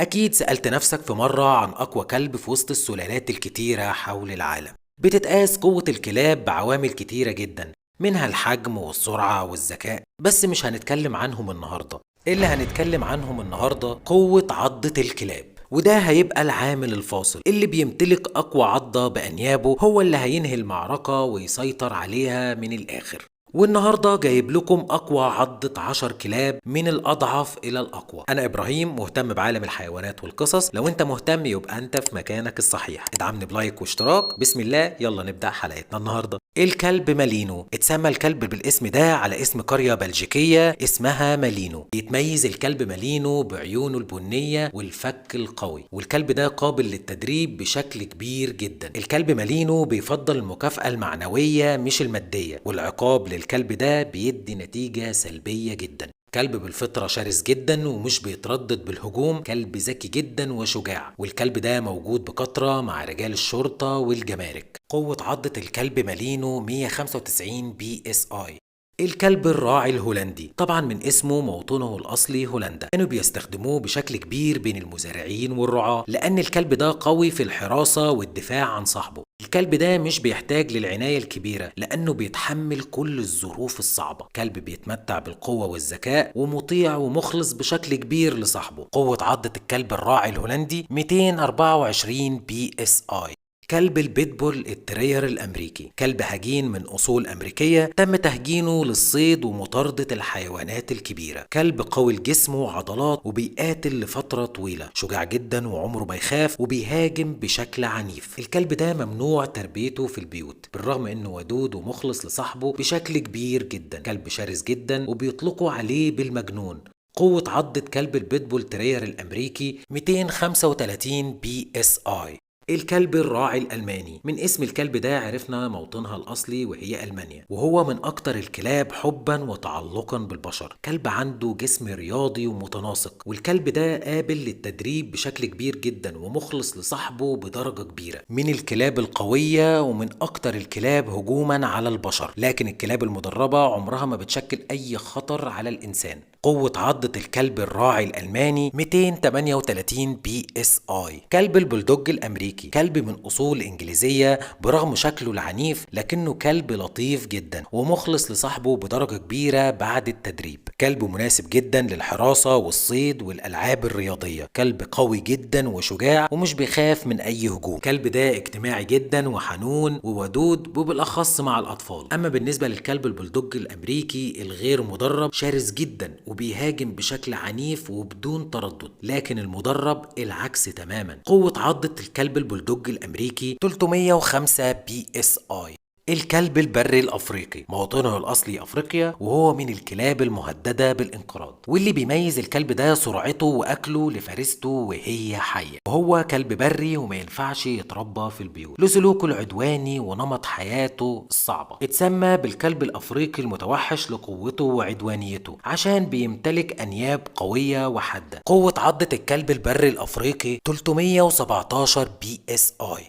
أكيد سألت نفسك في مرة عن أقوى كلب في وسط السلالات الكتيرة حول العالم. بتتقاس قوة الكلاب بعوامل كتيرة جدا، منها الحجم والسرعة والذكاء، بس مش هنتكلم عنهم النهاردة. اللي هنتكلم عنهم النهاردة قوة عضة الكلاب، وده هيبقى العامل الفاصل. اللي بيمتلك أقوى عضة بأنيابه هو اللي هينهي المعركة ويسيطر عليها من الآخر. والنهارده جايب لكم اقوى عضة 10 كلاب من الاضعف الى الاقوى. انا ابراهيم، مهتم بعالم الحيوانات والقصص. لو انت مهتم يبقى انت في مكانك الصحيح. ادعمني بلايك واشتراك. بسم الله، يلا نبدأ حلقتنا النهارده. الكلب مالينو. اتسمى الكلب بالاسم ده على اسم قرية بلجيكية اسمها مالينو. يتميز الكلب مالينو بعيونه البنية والفك القوي، والكلب ده قابل للتدريب بشكل كبير جدا. الكلب مالينو بيفضل المكافأة المعنوية مش المادية، والعقاب للكلب ده بيدي نتيجة سلبية جدا. كلب بالفطرة شرس جدا ومش بيتردد بالهجوم، كلب ذكي جدا وشجاع، والكلب ده موجود بكثرة مع رجال الشرطة والجمارك. قوة عضة الكلب مالينو 195 بي اس اي. الكلب الراعي الهولندي، طبعا من اسمه موطنه الأصلي هولندا. كانوا بيستخدموه بشكل كبير بين المزارعين والرعاة، لأن الكلب ده قوي في الحراسة والدفاع عن صاحبه. الكلب ده مش بيحتاج للعناية الكبيرة لأنه بيتحمل كل الظروف الصعبة. كلب بيتمتع بالقوة والذكاء ومطيع ومخلص بشكل كبير لصاحبه. قوة عضة الكلب الراعي الهولندي 224 بي اس اي. كلب البيتبول الترير الأمريكي، كلب هجين من أصول أمريكية تم تهجينه للصيد ومطاردة الحيوانات الكبيرة. كلب قوي الجسم وعضلات وبيقاتل لفترة طويلة، شجاع جدا وعمره ما يخاف وبيهاجم بشكل عنيف. الكلب ده ممنوع تربيته في البيوت بالرغم انه ودود ومخلص لصاحبه بشكل كبير جدا. كلب شرس جدا وبيطلقوا عليه بالمجنون. قوة عضة كلب البيتبول ترير الأمريكي 235 بي اس اي. الكلب الراعي الألماني، من اسم الكلب ده عرفنا موطنها الأصلي وهي ألمانيا، وهو من أكتر الكلاب حبا وتعلقا بالبشر. كلب عنده جسم رياضي ومتناسق، والكلب ده قابل للتدريب بشكل كبير جدا ومخلص لصاحبه بدرجة كبيرة. من الكلاب القوية ومن أكتر الكلاب هجوما على البشر، لكن الكلاب المدربة عمرها ما بتشكل أي خطر على الإنسان. قوة عضة الكلب الراعي الألماني 238 بي اس اي. كلب البلدوج الأمريكي، كلب من أصول إنجليزية برغم شكله العنيف لكنه كلب لطيف جدا ومخلص لصاحبه بدرجة كبيرة بعد التدريب. كلب مناسب جدا للحراسة والصيد والألعاب الرياضية. كلب قوي جدا وشجاع ومش بيخاف من أي هجوم. كلب ده اجتماعي جدا وحنون وودود وبالأخص مع الأطفال. أما بالنسبة للكلب البلدوج الأمريكي الغير مدرب، شرس جدا وبيهاجم بشكل عنيف وبدون تردد، لكن المدرب العكس تماما. قوة عضة الكلب البلدوج الأمريكي 305 بي اس اي. الكلب البري الأفريقي، موطنه الأصلي أفريقيا، وهو من الكلاب المهددة بالانقراض. واللي بيميز الكلب ده سرعته وأكله لفريسته وهي حية. وهو كلب بري وما ينفعش يتربى في البيوت لسلوكه العدواني ونمط حياته الصعبة. اتسمى بالكلب الأفريقي المتوحش لقوته وعدوانيته عشان بيمتلك أنياب قوية وحادة. قوة عضة الكلب البري الأفريقي 317 بي اس اي.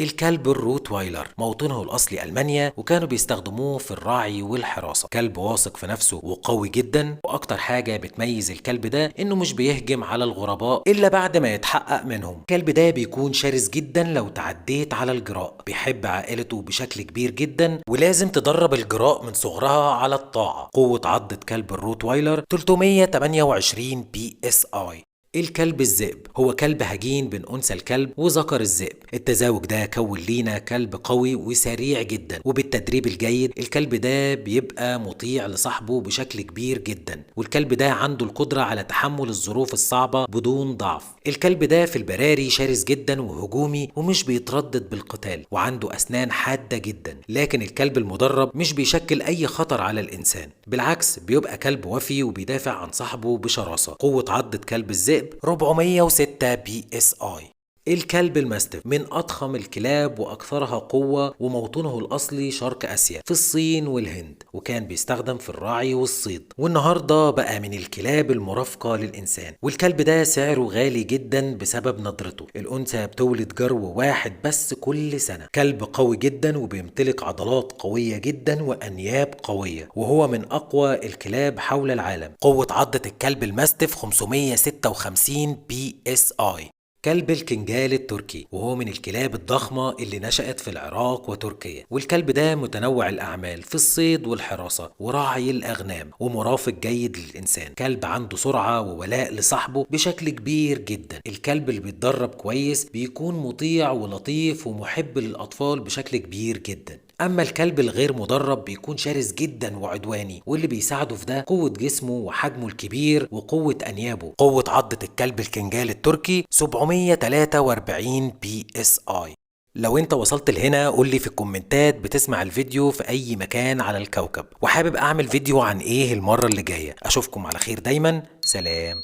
الكلب الروتوايلر، موطنه الأصلي ألمانيا، وكانوا بيستخدموه في الرعي والحراسة. كلب واثق في نفسه وقوي جدا، وأكتر حاجة بتميز الكلب ده إنه مش بيهجم على الغرباء إلا بعد ما يتحقق منهم. الكلب ده بيكون شرس جدا لو تعديت على الجراء. بيحب عائلته بشكل كبير جدا ولازم تدرب الجراء من صغرها على الطاعة. قوة عضة كلب الروتوايلر 328 بي اس اي. الكلب الذئب، هو كلب هجين بين أنثى الكلب وذكر الذئب. التزاوج ده كون لينا كلب قوي وسريع جدا، وبالتدريب الجيد الكلب ده بيبقى مطيع لصاحبه بشكل كبير جدا. والكلب ده عنده القدرة على تحمل الظروف الصعبة بدون ضعف. الكلب ده في البراري شرس جدا وهجومي ومش بيتردد بالقتال، وعنده أسنان حادة جدا. لكن الكلب المدرب مش بيشكل أي خطر على الإنسان، بالعكس بيبقى كلب وفي وبيدافع عن صاحبه بشراسة. قوة عضة كلب الذئب 406 بي اس اي. الكلب الماستيف من أضخم الكلاب وأكثرها قوة، وموطنه الأصلي شرق آسيا في الصين والهند، وكان بيستخدم في الرعي والصيد، والنهاردة بقى من الكلاب المرافقة للإنسان. والكلب ده سعره غالي جدا بسبب نضرته. الأنثى بتولد جرو واحد بس كل سنة. كلب قوي جدا وبيمتلك عضلات قوية جدا وأنياب قوية، وهو من أقوى الكلاب حول العالم. قوة عضة الكلب الماستيف 556 بي اس اي. كلب الكنجال التركي، وهو من الكلاب الضخمة اللي نشأت في العراق وتركيا. والكلب ده متنوع الأعمال في الصيد والحراسة ورعي الأغنام، ومرافق جيد للإنسان. كلب عنده سرعة وولاء لصاحبه بشكل كبير جدا. الكلب اللي بيتدرب كويس بيكون مطيع ولطيف ومحب للأطفال بشكل كبير جدا. أما الكلب الغير مدرب بيكون شرس جدا وعدواني، واللي بيساعده في ده قوة جسمه وحجمه الكبير وقوة أنيابه. قوة عضة الكلب الكنجال التركي 743 بي اس اي. لو انت وصلت لهنا قولي في الكومنتات بتسمع الفيديو في أي مكان على الكوكب، وحابب أعمل فيديو عن إيه المرة اللي جاية. أشوفكم على خير دايما، سلام.